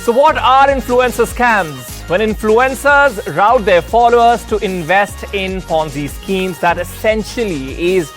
So what are influencer scams? When influencers route their followers to invest in Ponzi schemes, that essentially is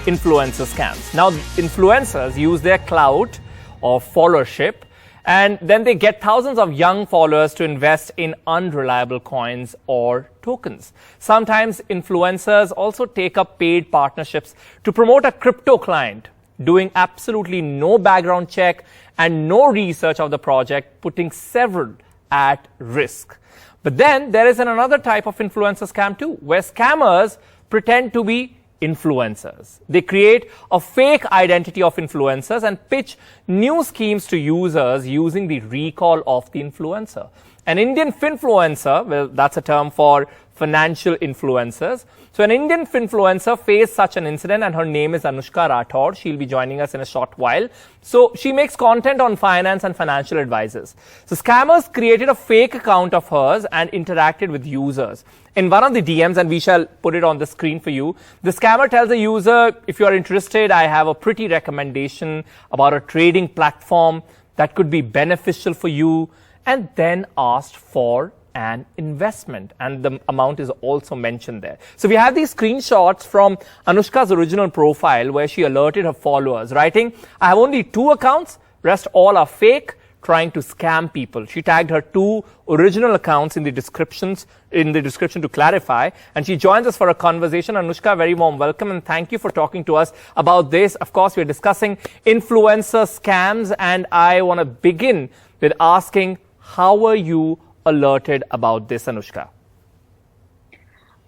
influencer scams. Now, influencers use their clout or followership, and then they get thousands of young followers to invest in unreliable coins or tokens. Sometimes influencers also take up paid partnerships to promote a crypto client, doing absolutely no background check and no research of the project, putting several at risk. But then there is another type of influencer scam too, where scammers pretend to be influencers. They create a fake identity of influencers and pitch new schemes to users using the recall of the influencer. An Indian finfluencer, well, that's a term for financial influencers. So an Indian finfluencer faced such an incident, and her name is Anushka Rathod. She'll be joining us in a short while. So she makes content on finance and financial advisors. So scammers created a fake account of hers and interacted with users. In one of the DMs, and we shall put it on the screen for you, the scammer tells the user, if you are interested, I have a pretty recommendation about a trading platform that could be beneficial for you, and then asked for an investment, and the amount is also mentioned there. So we have these screenshots from Anushka's original profile where she alerted her followers, writing, I have only 2 accounts, rest all are fake, trying to scam people. She tagged her 2 original accounts in the description to clarify, and she joins us for a conversation. Anushka, very warm welcome, and thank you for talking to us about this. Of course, we're discussing influencer scams, and I want to begin with asking, how were you alerted about this, Anushka?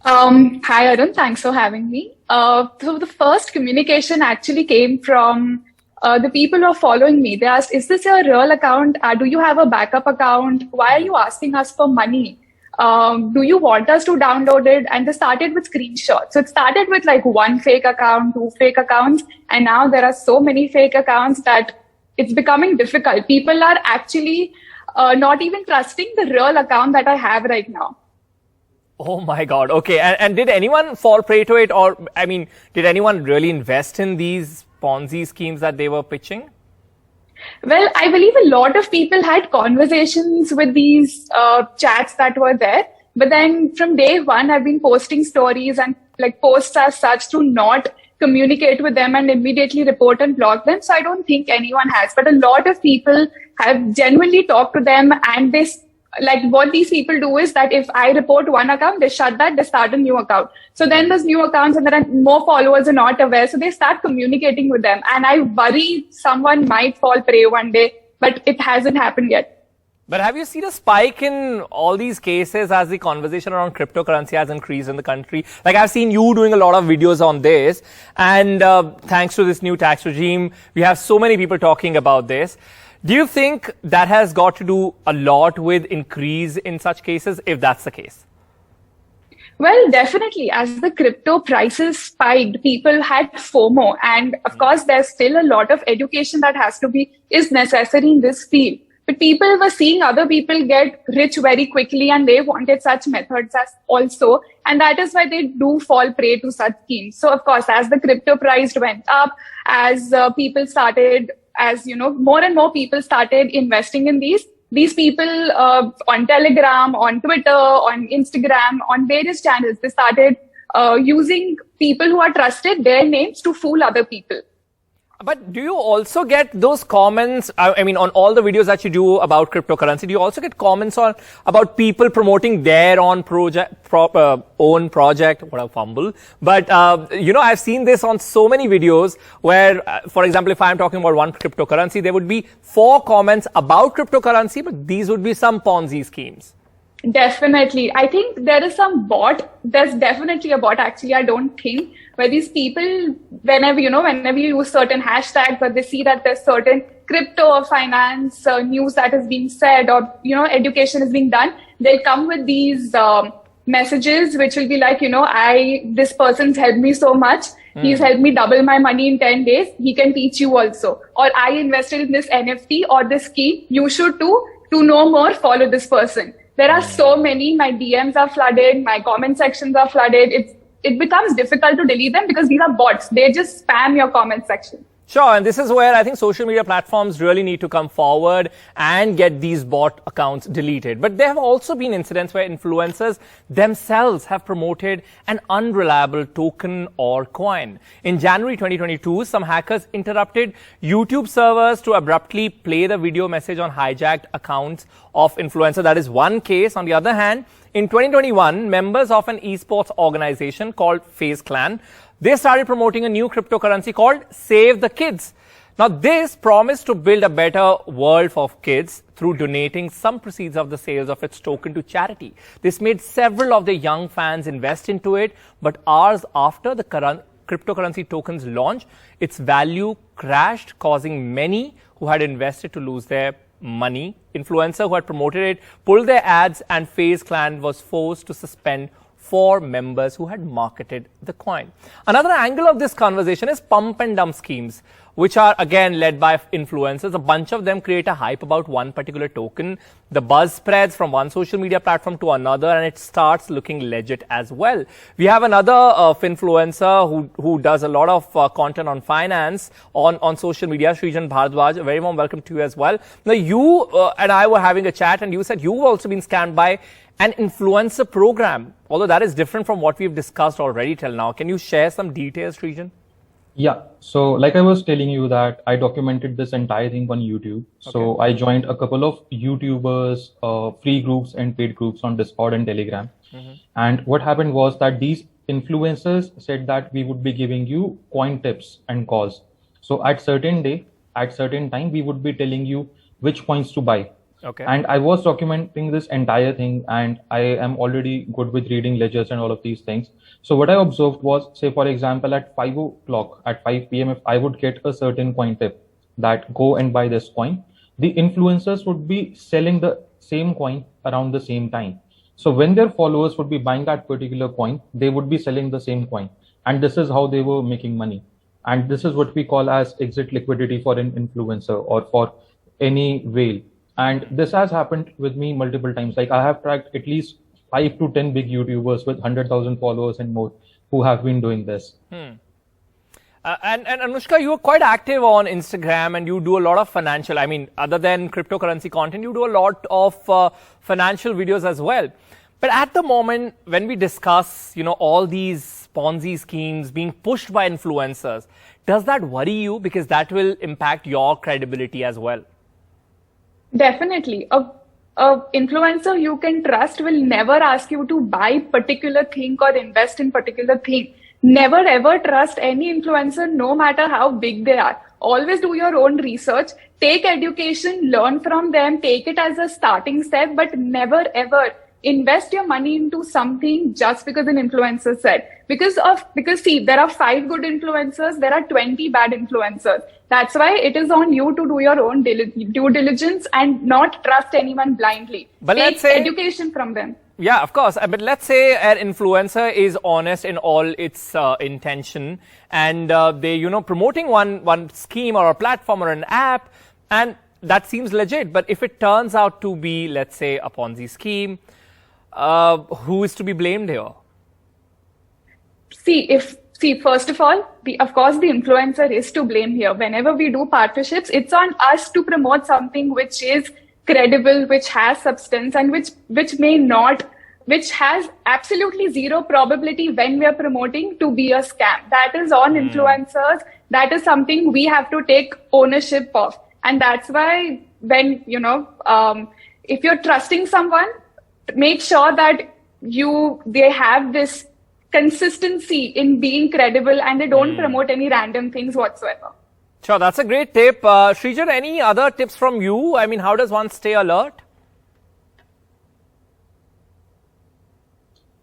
Hi, Arun. Thanks for having me. So the first communication actually came from the people who are following me. They asked, is this your real account? Do you have a backup account? Why are you asking us for money? Do you want us to download it? And they started with screenshots. So it started with like 1 fake account, 2 fake accounts. And now there are so many fake accounts that it's becoming difficult. People are actually not even trusting the real account that I have right now. Oh my God. Okay. And did anyone fall prey to it? Or, I mean, did anyone really invest in these Ponzi schemes that they were pitching? Well, I believe a lot of people had conversations with these chats that were there. But then from day one, I've been posting stories and like posts as such to not communicate with them and immediately report and block them. So I don't think anyone has, but a lot of people have genuinely talked to them, and they, like, what these people do is that if I report one account, they shut that, they start a new account. So then there's new accounts and there are more followers are not aware. So they start communicating with them. And I worry someone might fall prey one day, but it hasn't happened yet. But have you seen a spike in all these cases as the conversation around cryptocurrency has increased in the country? Like, I've seen you doing a lot of videos on this, and thanks to this new tax regime, we have so many people talking about this. Do you think that has got to do a lot with increase in such cases, if that's the case? Well, definitely. As the crypto prices spiked, people had FOMO. And of course, there's still a lot of education that is necessary in this field. But people were seeing other people get rich very quickly, and they wanted such methods as also. And that is why they do fall prey to such schemes. So of course, as the crypto price went up, as people started, as you know, more and more people started investing in these people on Telegram, on Twitter, on Instagram, on various channels, they started using people who are trusted, their names, to fool other people. But do you also get those comments, I mean, on all the videos that you do about cryptocurrency, do you also get comments about people promoting their own own project, what a fumble. But, you know, I've seen this on so many videos where, for example, if I'm talking about one cryptocurrency, there would be 4 comments about cryptocurrency, but these would be some Ponzi schemes. Definitely. I think there is some bot. There's definitely a bot, actually, I don't think, where these people, whenever you use certain hashtags, but they see that there's certain crypto or finance news that is being said, or, education is being done, they'll come with these messages, which will be like, this person's helped me so much. He's helped me double my money in 10 days. He can teach you also. Or I invested in this NFT or this scheme. You should too. To know more, follow this person. There are so many. My DMs are flooded. My comment sections are flooded. It becomes difficult to delete them because these are bots. They just spam your comment section. Sure, and this is where I think social media platforms really need to come forward and get these bot accounts deleted. But there have also been incidents where influencers themselves have promoted an unreliable token or coin. In January 2022, some hackers interrupted YouTube servers to abruptly play the video message on hijacked accounts of influencers. That is one case. On the other hand, in 2021, members of an esports organization called FaZe Clan, they started promoting a new cryptocurrency called Save the Kids. Now, this promised to build a better world for kids through donating some proceeds of the sales of its token to charity. This made several of the young fans invest into it, but hours after the cryptocurrency token's launch, its value crashed, causing many who had invested to lose their money. Influencer who had promoted it pulled their ads, and FaZe Clan was forced to suspend 4 members who had marketed the coin. Another angle of this conversation is pump and dump schemes, which are again led by influencers. A bunch of them create a hype about one particular token. The buzz spreads from one social media platform to another, and it starts looking legit as well. We have another influencer who does a lot of content on finance on social media, Srijan Bhardwaj. A very warm welcome to you as well. Now, you and I were having a chat, and you said you've also been scammed by an influencer program, although that is different from what we've discussed already till now. Can you share some details, Srijan? Yeah. So like I was telling you that I documented this entire thing on YouTube. So I joined a couple of YouTubers, free groups and paid groups on Discord and Telegram. And what happened was that these influencers said that we would be giving you coin tips and calls. So at certain time, we would be telling you which coins to buy. Okay. And I was documenting this entire thing, and I am already good with reading ledgers and all of these things. So what I observed was, say, for example, at 5 o'clock, at 5 p.m., if I would get a certain coin tip that go and buy this coin, the influencers would be selling the same coin around the same time. So when their followers would be buying that particular coin, they would be selling the same coin. And this is how they were making money. And this is what we call as exit liquidity for an influencer or for any whale. And this has happened with me multiple times. Like I have tracked at least 5 to 10 big YouTubers with 100,000 followers and more who have been doing this. And Anushka, you are quite active on Instagram, and you do a lot of financial, I mean, other than cryptocurrency content, you do a lot of financial videos as well. But at the moment, when we discuss, all these Ponzi schemes being pushed by influencers, does that worry you? Because that will impact your credibility as well. Definitely. A influencer you can trust will never ask you to buy particular thing or invest in particular thing. Never ever trust any influencer, no matter how big they are. Always do your own research, take education, learn from them, take it as a starting step, but never ever invest your money into something just because an influencer said. Because see, there are 5 good influencers, there are 20 bad influencers. That's why it is on you to do your own due diligence and not trust anyone blindly. But take let's say education from them. Yeah, of course. But let's say an influencer is honest in all its intention, and they, promoting one scheme or a platform or an app, and that seems legit. But if it turns out to be, let's say, a Ponzi scheme, who is to be blamed here? First of all, of course, the influencer is to blame here. Whenever we do partnerships, it's on us to promote something which is credible, which has substance, and which has absolutely zero probability when we are promoting to be a scam. That is on influencers. That is something we have to take ownership of. And that's why when, if you're trusting someone, make sure that they have this consistency in being credible and they don't promote any random things whatsoever. Sure, that's a great tip. Srijan, any other tips from you? I mean, how does one stay alert?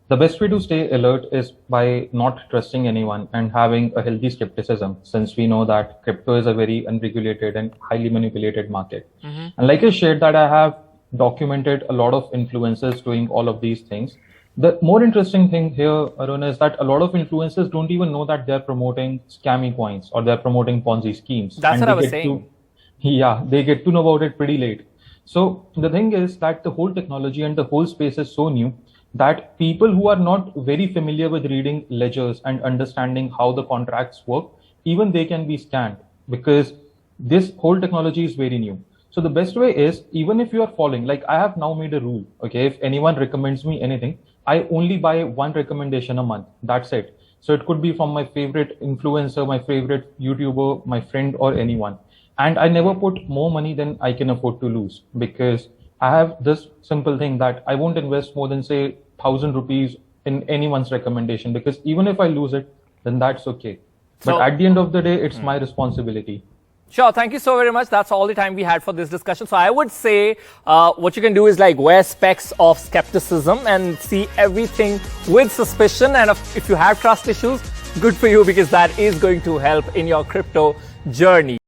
The best way to stay alert is by not trusting anyone and having a healthy skepticism, since we know that crypto is a very unregulated and highly manipulated market. And like I shared that I have documented a lot of influencers doing all of these things. The more interesting thing here, Arun, is that a lot of influencers don't even know that they're promoting scammy coins or they're promoting Ponzi schemes. That's what I was saying. They get to know about it pretty late. So the thing is that the whole technology and the whole space is so new that people who are not very familiar with reading ledgers and understanding how the contracts work, even they can be scammed. because this whole technology is very new. So the best way is, even if you are following, like I have now made a rule, okay, if anyone recommends me anything, I only buy one recommendation a month. That's it. So it could be from my favorite influencer, my favorite YouTuber, my friend, or anyone. And I never put more money than I can afford to lose, because I have this simple thing that I won't invest more than, say, 1,000 rupees in anyone's recommendation, because even if I lose it, then that's okay. But So- at the end of the day, it's my responsibility. Sure. Thank you so very much. That's all the time we had for this discussion. So I would say what you can do is like wear specs of skepticism and see everything with suspicion. And if you have trust issues, good for you, because that is going to help in your crypto journey.